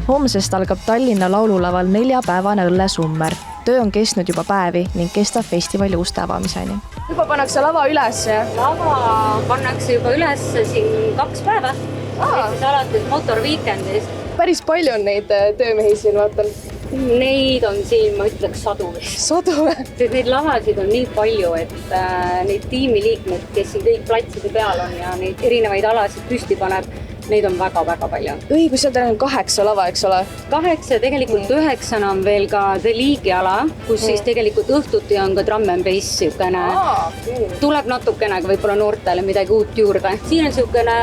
Homsest algab Tallinna laululaval 4-päevane õllesummer. Töö on kestnud juba päevi ning kestab festivali uste avamiseni. Juba pannakse lava üles? Lava pannakse juba üles siin 2 päeva. Siis alates motorviikendist. Päris palju on neid töömehi siin, vaatan. Neid on siin, ma ütleks, sadu. Sadu? Neid lavasid on nii palju, et neid tiimiliikmed, kes siin kõik platside peal on ja neid erinevaid alasid püsti paneb, neid on väga-väga palju. Õigus, seal on 8 lava, eks ole? 8, tegelikult 9 on veel ka The League'i ala, kus siis tegelikult õhtuti on ka drum and bass siukene. Tuleb natukene võib-olla noortele midagi uut juurde. Siin on siukene,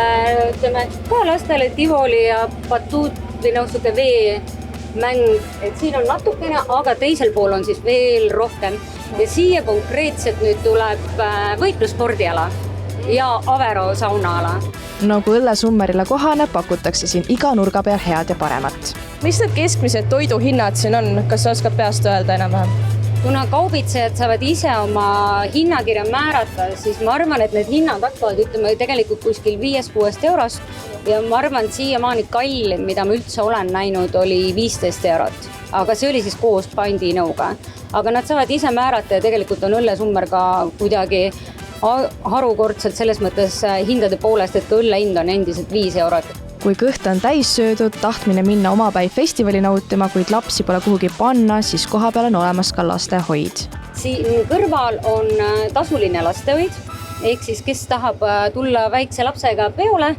ütleme, ka lastele tivoli ja batuut või siuke veemäng, et siin on natukene, aga teisel pool on siis veel rohkem. Ja siia konkreetselt nüüd tuleb võitlusspordiala ja Avero saunaala. Nagu õllesummerile kohane, pakutakse siin iga nurga peal head ja paremat. Mis need keskmised toiduhinnad siin on? Kas sa oskad peast öelda enam-vähem? Kuna kaubitsejad saavad ise oma hinnakirja määrata, siis ma arvan, et need hinnad hakkavad, ütleme, tegelikult kuskil 5-6 eurost. Ja ma arvan, et siiamaani kallim, mida ma üldse olen näinud, oli 15 eurot. Aga see oli siis koos pandinõuga. Aga nad saavad ise määrata ja tegelikult on õllesummer ka kuidagi harukordselt selles mõttes hindade poolest, et õlle hind on endiselt 5 eurot. Kui kõht on täis söödud, tahtmine minna omapäi festivali nautima, kuid lapsi pole kuhugi panna, siis koha peal on olemas ka lastehoid. Siin kõrval on tasuline lastehoid, ehk siis kes tahab tulla väikse lapsega peole,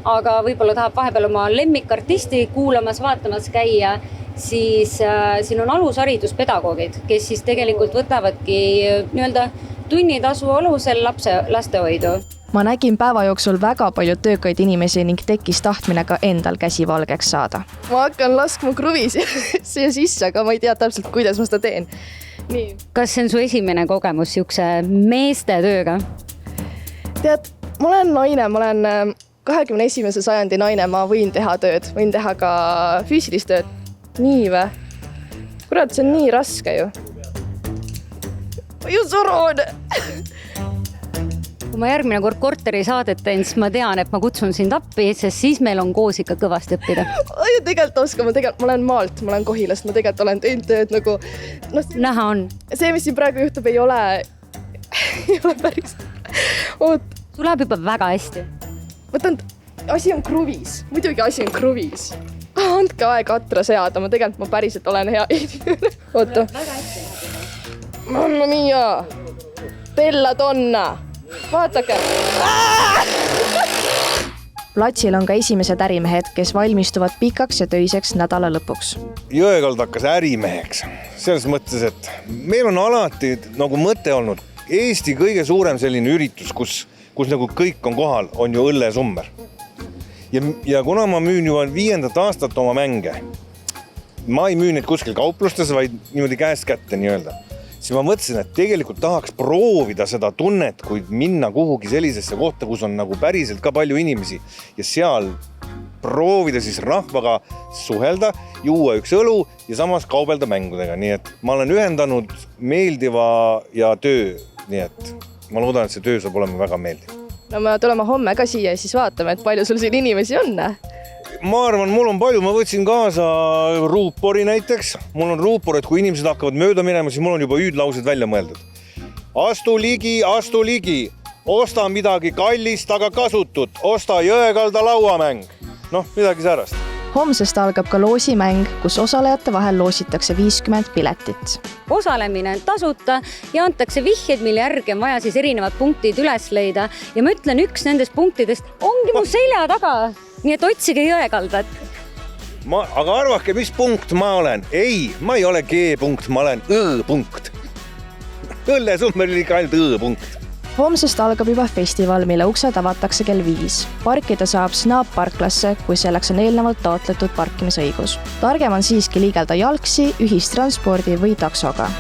aga võib-olla tahab vahepeal oma lemmikartisti kuulamas, vaatamas käia, siis siin on alushariduspedagoogid, kes siis tegelikult võtavadki nii-öelda tunnitasu alusel lastehoidu. Ma nägin päeva jooksul väga palju töökaid inimesi ning tekkis tahtmine ka endal käsi valgeks saada. Ma hakkan laskma kruvis siia sisse, aga ma ei tea täpselt, kuidas ma seda teen. Nii. Kas see on su esimene kogemus siukse meeste tööga? Tead, ma olen naine, ma olen 21. sajandi naine, ma võin teha tööd, võin teha ka füüsilist tööd. Nii või? Kurat, see on nii raske ju. Ju surun! Kui ma järgmine kord korteri saadet teen, siis ma tean, et ma kutsun sind appi, sest siis meil on koos ikka kõvasti õppida. Tegelikult oskan, ma olen maalt, ma olen Kohilast, ma tegelikult olen teinud tööd nagu... Näha on. See, mis siin praegu juhtub, ei ole päris... Sul läheb juba väga hästi. Võtan, asi on kruvis. Muidugi asi on kruvis. Andke aega atra seada, ma päriselt olen hea inimene. Oota. Väga hästi. Mamma mia! Bella donna! Vaatake! Platsil on ka esimesed ärimehed, kes valmistuvad pikaks ja töiseks nädala lõpuks. Jõekald hakkas ärimeheks. Selles mõttes, et meil on alati nagu mõte olnud Eesti kõige suurem selline üritus, kus nagu kõik on kohal, on ju õllesummer. Ja kuna ma müün juba 5. aastat oma mänge, ma ei müü neid kuskil kauplustes, vaid niimoodi käest kätte nii-öelda. Siis ma mõtlesin, et tegelikult tahaks proovida seda tunnet, kui minna kuhugi sellisesse kohta, kus on nagu päriselt ka palju inimesi ja seal proovida siis rahvaga suhelda, juua üks õlu ja samas kaubelda mängudega. Nii et ma olen ühendanud meeldiva ja töö, nii et ma loodan, et see töö saab olema väga meeldiv. No me tuleme homme ka siia ja siis vaatame, et palju sul siin inimesi on. Ma arvan, mul on palju, ma võtsin kaasa ruupori näiteks. Mul on ruupor, et kui inimesed hakkavad mööda minema, siis mul on juba hüüdlaused välja mõeldud. Astu ligi, osta midagi kallist, aga kasutut, osta Jõekalda lauamäng. Midagi säärast. Homsest algab ka loosimäng, kus osalejate vahel loositakse 50 piletit. Osalemine on tasuta ja antakse vihjed, mille järgi on vaja siis erinevad punktid üles leida. Ja ma ütlen, üks nendest punktidest ongi mu selja taga. Nii et otsige Jõekaldat. Aga arvake, mis punkt ma olen? Ei, ma ei ole G-punkt, ma olen Õ-punkt. Õllesummer oli ikka ainult Õ-punkt. Homsest algab juba festival, mille uksed avatakse kell 5. Parkida saab Snaap parklasse, kui selleks on eelnevalt taotletud parkimisõigus. Targem on siiski liigelda jalgsi, ühistranspordi või taksoga.